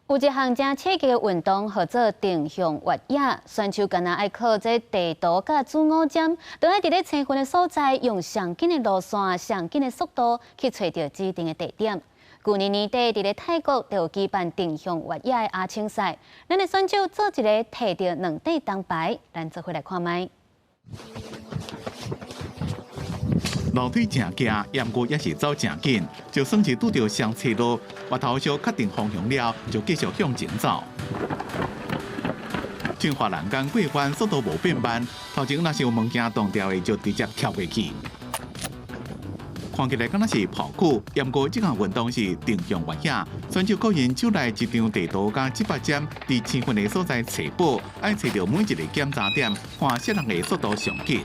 有一项正刺激的运动，叫做定向越野。选手干那爱靠这地图甲主五针，都爱伫咧青云的所在，用上紧的路线、上紧的速度去找到指定的地点。去年年底伫咧泰国就有举办定向越野的亚青赛，咱的选手做一个摕到2块铜牌，咱做回来看卖。 路腿正行，不过也是走正紧。就算是拄到上斜路，回头小确定方向了，就继续向前走。进化栏杆过关速度无变慢，头前若是有物件动掉的，就直接跳过去。看起来敢若是跑酷，不过这项运动是定向越野。选手个人手内一张地图加700针，伫青云的所在找宝，爱找到每一个检查点，看谁人的速度上紧。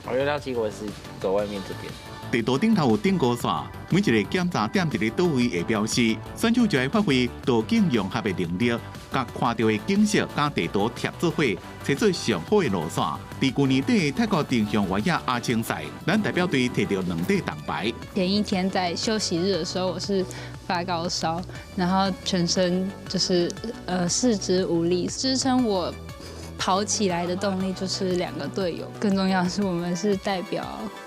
我原料结果是走外面这边。地图顶头有定高线，每一个检查点伫咧倒位会标示，选手就会发挥路径融合的能力，甲看到的景色甲地图贴做伙，找出上好的路线。伫去年底泰国定向越野亚青赛，咱代表队摕到2块铜牌。前一天在休息日的时候，我是发高烧，然后全身就是四肢无力，支撑我 跑起来的动力就是2个队友，更重要的是我们是代表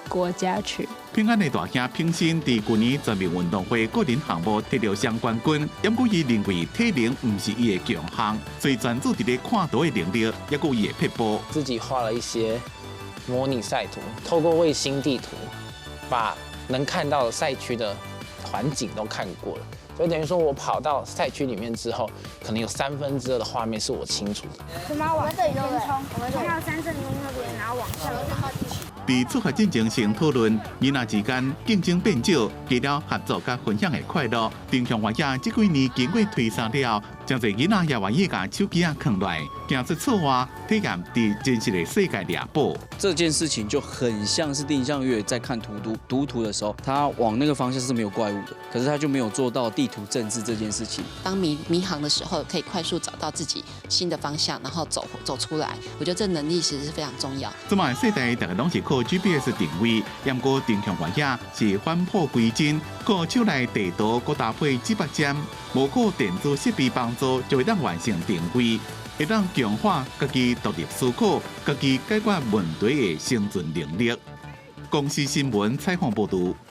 国家去。平安的大兄平新伫去年全民运动会个人项目摕到双冠军，不过伊认为体能不是伊的强项，所以专注伫咧看图的能力，也有伊的撇步。自己画了一些模拟赛图，透过卫星地图，把能看到的赛区的环境都看过了。 所以等于说，我跑到赛区里面之后，可能有2/3的画面是我清楚的。我们往这里边冲，我们要3圣宫那边，然后往上。伫出发进前先讨论，囡仔之间竞争变少，加了合作甲分享的快乐。定向越野这几年经过推三了，真侪囡仔也愿意把手机放来，行出错外，体验伫真实的世界掠宝。这件事情就很像是定向越在看读图的时候，他往那个方向是没有怪物的，可是他就没有做到地图政治这件事情。当迷航的时候，可以快速找到自己新的方向，然后走出来。我觉得这能力其实是非常重要。这摆世代大家拢是靠 GPS 定位，不过定向越野是返璞归真，靠手内地图，佮搭配700针，无靠电子设备帮助，就会当完成定位，会当强化家己独立思考、家己解决问题的生存能力。公司新闻采访报道。